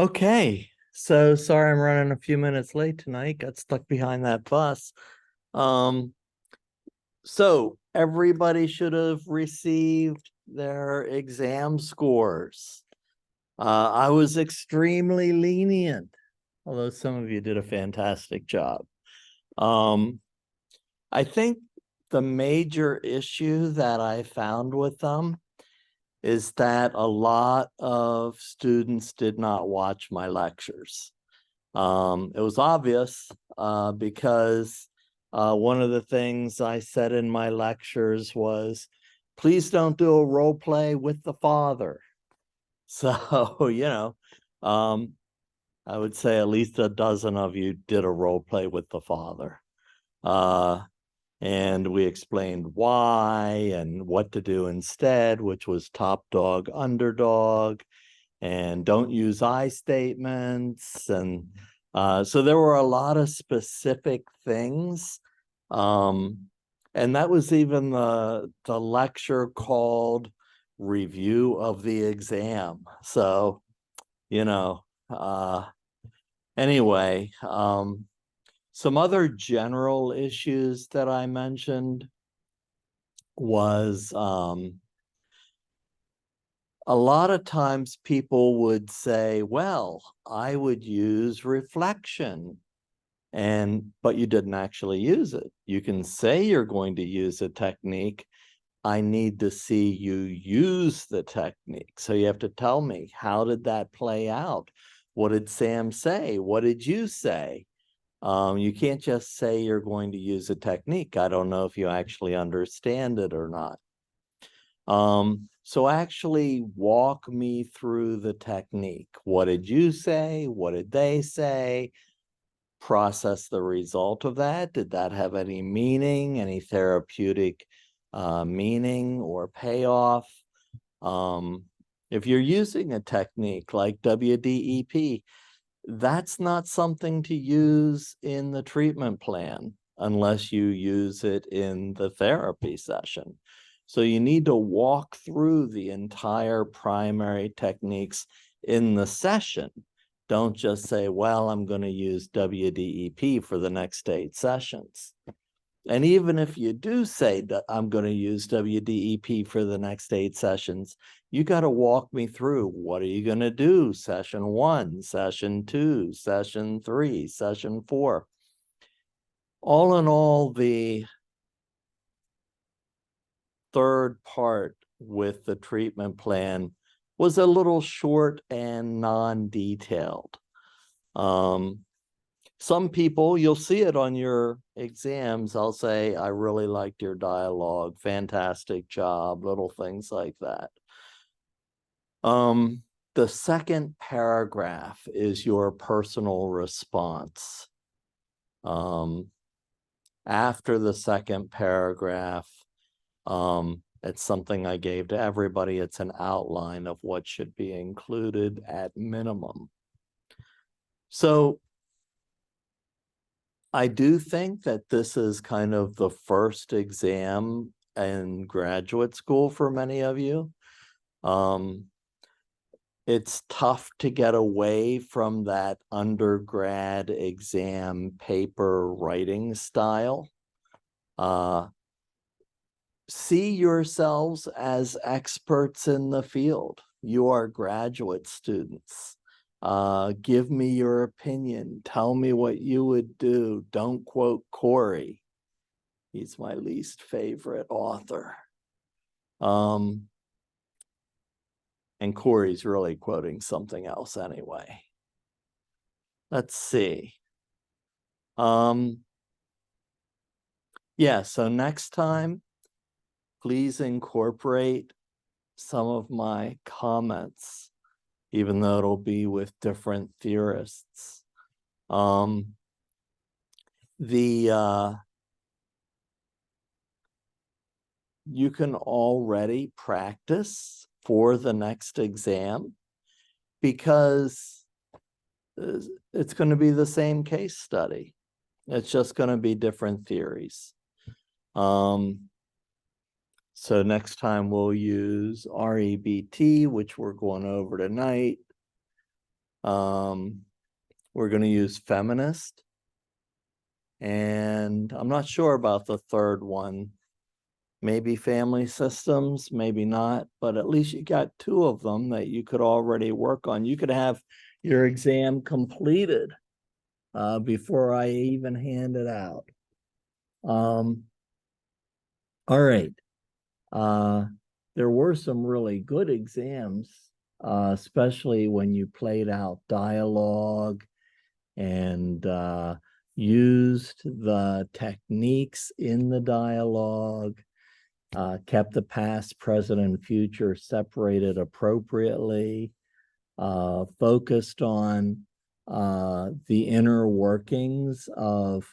Okay, so sorry I'm running a few minutes late tonight. Got stuck behind that bus. Um, so everybody should have received their exam scores. I was extremely lenient, although some of you did a fantastic job. Um, I think the major issue that I found with them is that a lot of students did not watch my lectures. It was obvious because one of the things I said in my lectures was, please don't do a role play with the father. So, um, I would say at least a dozen of you did a role play with the father. Uh, and we explained why and what to do instead, which was top dog, underdog, and don't use I statements. And so there were a lot of specific things. And that was even the lecture called Review of the Exam. So, you know, anyway, some other general issues that I mentioned was a lot of times people would say, well, I would use reflection, but you didn't actually use it. You can say you're going to use a technique. I need to see you use the technique. So you have to tell me, how did that play out? What did Sam say? What did you say? You can't just say you're going to use a technique. I don't know if you actually understand it or not. So actually walk me through the technique. What did you say? What did they say? Process the result of that. Did that have any meaning, any therapeutic meaning or payoff? If you're using a technique like WDEP, that's not something to use in the treatment plan unless you use it in the therapy session. So you need to walk through the entire primary techniques in the session. Don't just say, well, I'm going to use WDEP for the next 8 sessions. And even if you do say that I'm going to use WDEP for the next 8 sessions, you got to walk me through, what are you going to do? Session 1, session 2, session 3, session 4. All in all, the third part with the treatment plan was a little short and non-detailed. Some people, you'll see it on your exams, I'll say, I really liked your dialogue, fantastic job, little things like that. The second paragraph is your personal response. After the second paragraph, it's something I gave to everybody. It's an outline of what should be included at minimum. So I do think that this is kind of the first exam in graduate school for many of you. It's tough to get away from that undergrad exam paper writing style. See yourselves as experts in the field. You are graduate students. Give me your opinion. Tell me what you would do. Don't quote Corey. He's my least favorite author. And Corey's really quoting something else anyway. Let's see. Yeah, so next time, please incorporate some of my comments, even though it'll be with different theorists. You can already practice for the next exam because it's going to be the same case study. It's just going to be different theories. So next time we'll use REBT, which we're going over tonight. We're going to use feminist. And I'm not sure about the third one. Maybe family systems, maybe not, but at least you got two of them that you could already work on. You could have your exam completed before I even hand it out. All right. There were some really good exams, especially when you played out dialogue and used the techniques in the dialogue, kept the past, present, and future separated appropriately, focused on the inner workings of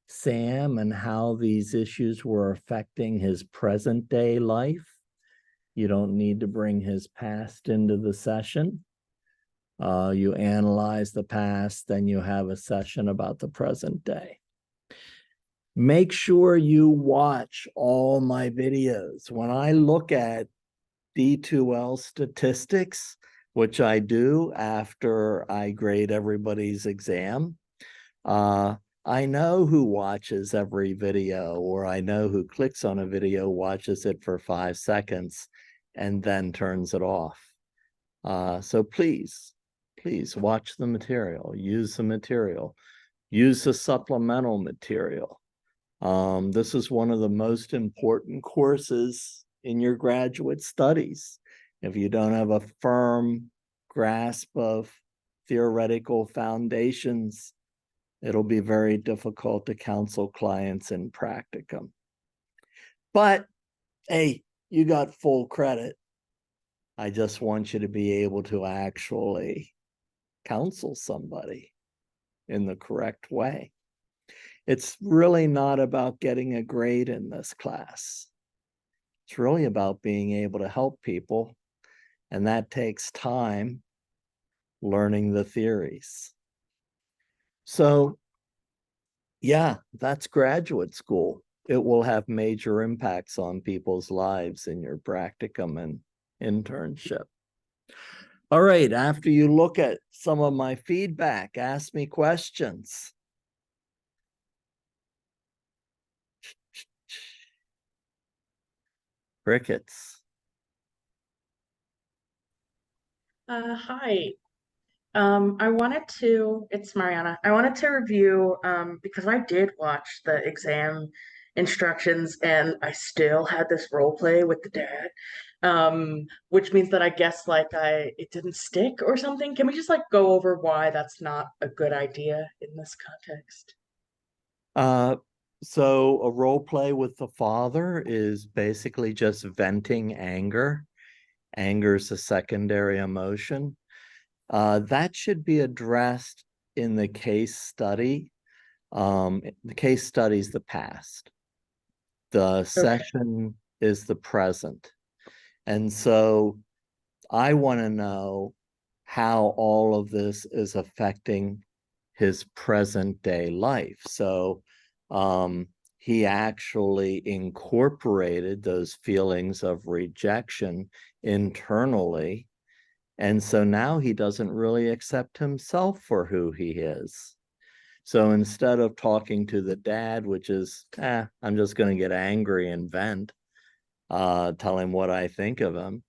Sam and how these issues were affecting his present day life. You don't need to bring his past into the session. You analyze the past, then you have a session about the present day. Make sure you watch all my videos. When I look at D2L statistics, which I do after I grade everybody's exam, I know who watches every video, or I know who clicks on a video, watches it for 5 seconds, and then turns it off. So please watch the material, use the material, use the supplemental material. This is one of the most important courses in your graduate studies. If you don't have a firm grasp of theoretical foundations, it'll be very difficult to counsel clients in practicum. But hey, you got full credit. I just want you to be able to actually counsel somebody in the correct way. It's really not about getting a grade in this class. It's really about being able to help people, and that takes time learning the theories. So, yeah, that's graduate school. It will have major impacts on people's lives in your practicum and internship. All right, after you look at some of my feedback, ask me questions. Crickets. Hi. It's Mariana. I wanted to review, because I did watch the exam instructions and I still had this role play with the dad, which means that I guess it didn't stick or something. Can we just go over why that's not a good idea in this context? So a role play with the father is basically just venting anger. Anger is a secondary emotion. That should be addressed in the case study. The case study is the past. The Okay. session is the present. And so I want to know how all of this is affecting his present day life. So he actually incorporated those feelings of rejection internally. And so now he doesn't really accept himself for who he is. So instead of talking to the dad, which is, I'm just going to get angry and vent, tell him what I think of him,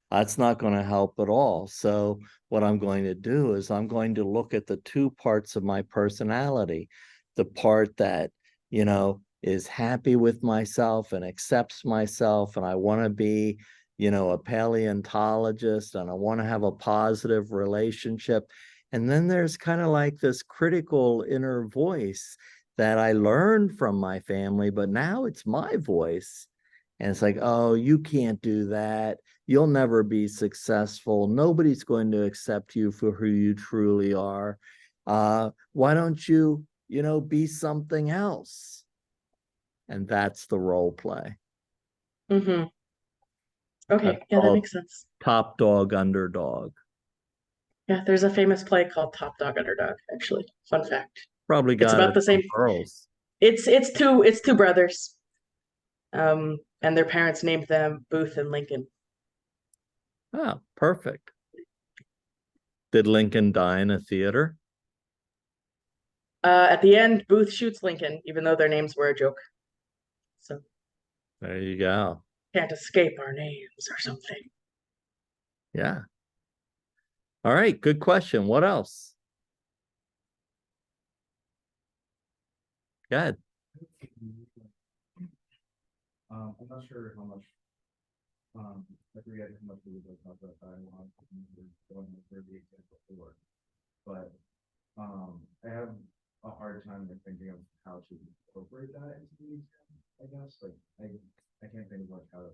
that's not going to help at all. So what I'm going to do is I'm going to look at the two parts of my personality, the part that, is happy with myself and accepts myself, and I want to be, a paleontologist, and I want to have a positive relationship. And then there's kind of like this critical inner voice that I learned from my family, but now it's my voice. And it's like, oh, you can't do that. You'll never be successful. Nobody's going to accept you for who you truly are. Why don't you, be something else? And that's the role play. Mm-hmm. That's Okay. Yeah, that called makes sense. top dog, underdog. Yeah, there's a famous play called Top Dog Underdog, actually. Fun fact. Probably It's got about it the from same. Pearls. It's two brothers. And their parents named them Booth and Lincoln. Oh, perfect. Did Lincoln die in a theater? At the end, Booth shoots Lincoln, even though their names were a joke. So There you go. can't escape our names or something. Yeah. All right, good question. What else? Good. I'm not sure how much, I forget how much we were talking about dialogue going over the example before. But I have a hard time with thinking of how to incorporate that into the exam, I guess. Like I can't think of like how to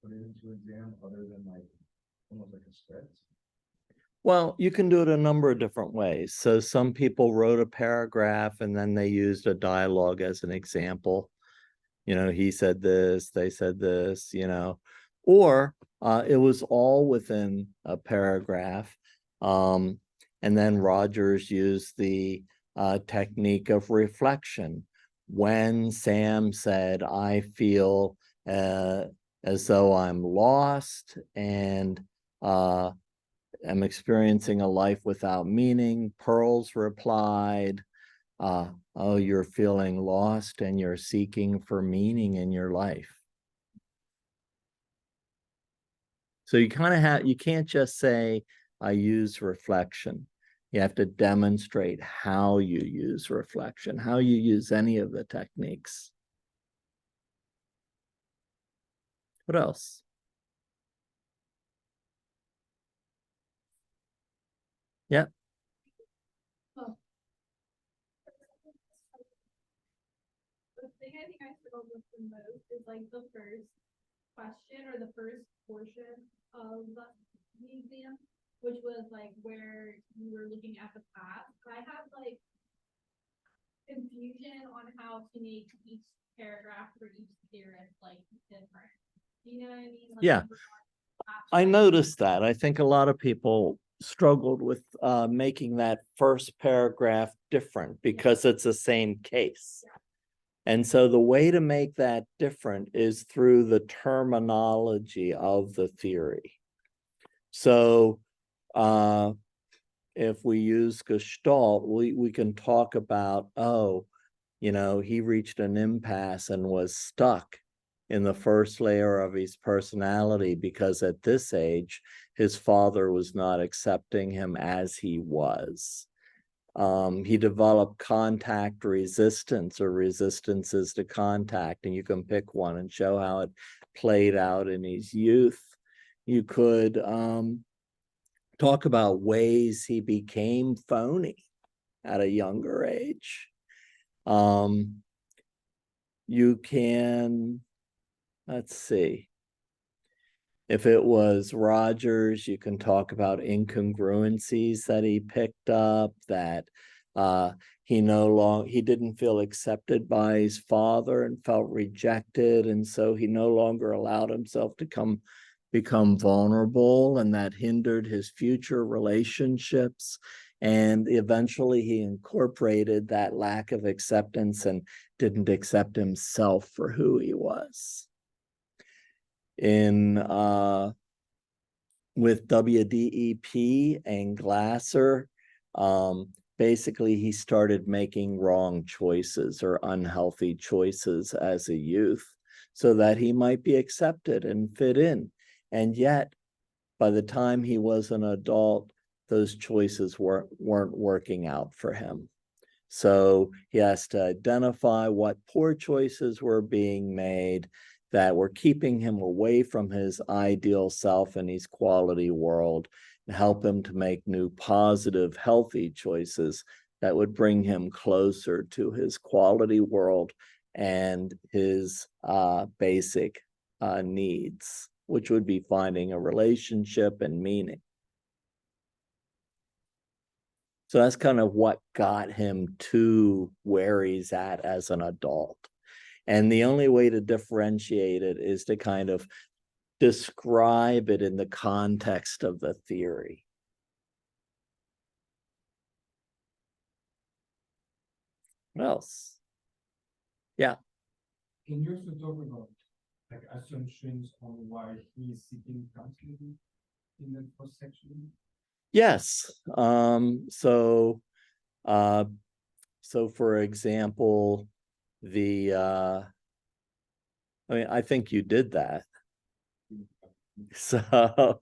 put it into exam other than like almost like a script. Well, you can do it a number of different ways. So some people wrote a paragraph and then they used a dialogue as an example. You know, he said this, they said this, you know, or it was all within a paragraph. And then Rogers used the technique of reflection. When Sam said, I feel as though I'm lost and am experiencing a life without meaning, Pearls replied, oh, you're feeling lost and you're seeking for meaning in your life. So you kind of have, you can't just say, I use reflection. You have to demonstrate how you use reflection, how you use any of the techniques. What else? Yeah. The thing I think I struggled with the most is like the first question or the first portion of the exam, which was like where you were looking at the past. I have like confusion on how to make each paragraph for each theorist like different. Do you know what I mean? Like, Yeah. I noticed that. I think a lot of people struggled with making that first paragraph different because it's the same case. And so the way to make that different is through the terminology of the theory. So if we use Gestalt, we can talk about, oh, you know, he reached an impasse and was stuck in the first layer of his personality because at this age, his father was not accepting him as he was. He developed contact resistance or resistances to contact, and you can pick one and show how it played out in his youth. You could talk about ways he became phony at a younger age. You can, let's see. If it was Rogers, you can talk about incongruencies that he picked up, that he didn't feel accepted by his father and felt rejected, and so he no longer allowed himself to become vulnerable, and that hindered his future relationships. And eventually he incorporated that lack of acceptance and didn't accept himself for who he was. With WDEP and Glasser, basically he started making wrong choices or unhealthy choices as a youth so that he might be accepted and fit in. And yet, by the time he was an adult, those choices weren't working out for him. So he has to identify what poor choices were being made that were keeping him away from his ideal self and his quality world, and help him to make new positive, healthy choices that would bring him closer to his quality world and his basic needs, which would be finding a relationship and meaning. So that's kind of what got him to where he's at as an adult. And the only way to differentiate it is to kind of describe it in the context of the theory. What else? Yeah. Can you also talk about like assumptions on why he's seeking counseling in the first section? Yes, uh, so for example, I mean, I think you did that. So,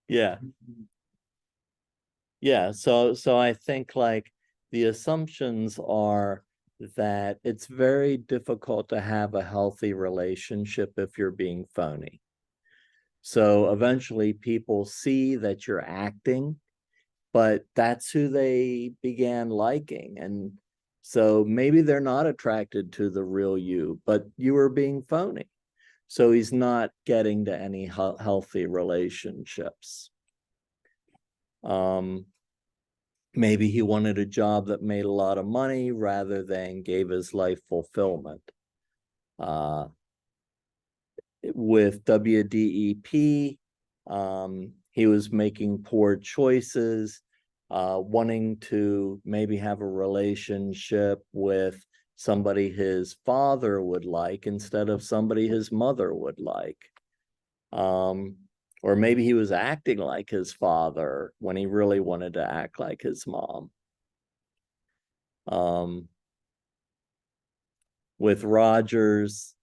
yeah. Yeah, so I think like the assumptions are that it's very difficult to have a healthy relationship if you're being phony. So eventually people see that you're acting, but that's who they began liking. And so maybe they're not attracted to the real you, but you were being phony. So he's not getting to any healthy relationships. Maybe he wanted a job that made a lot of money rather than gave his life fulfillment. With WDEP, he was making poor choices, wanting to maybe have a relationship with somebody his father would like instead of somebody his mother would like. Or maybe he was acting like his father when he really wanted to act like his mom. With Rogers,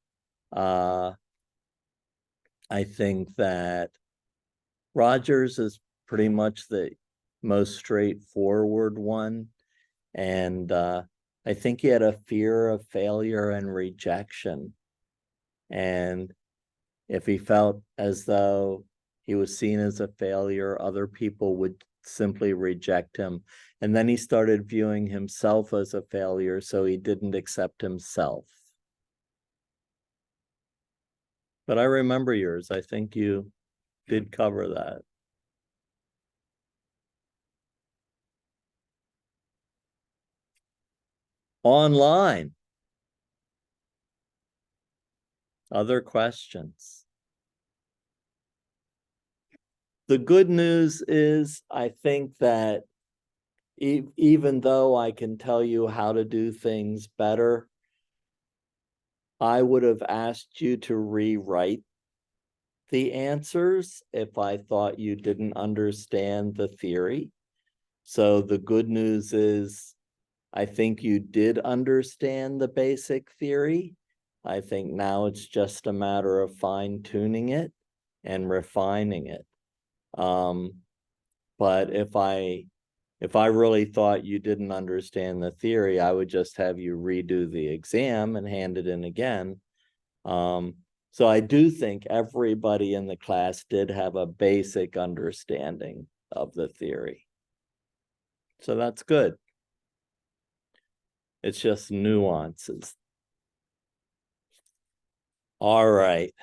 I think that Rogers is pretty much the most straightforward one. And I think he had a fear of failure and rejection. And if he felt as though he was seen as a failure, other people would simply reject him. And then he started viewing himself as a failure, so he didn't accept himself. But I remember yours. I think you did cover that. Online. Other questions? The good news is, I think that even though I can tell you how to do things better, I would have asked you to rewrite the answers if I thought you didn't understand the theory. So the good news is, I think you did understand the basic theory. I think now it's just a matter of fine-tuning it and refining it. But if I really thought you didn't understand the theory, I would just have you redo the exam and hand it in again. So I do think everybody in the class did have a basic understanding of the theory. So that's good. It's just nuances. All right.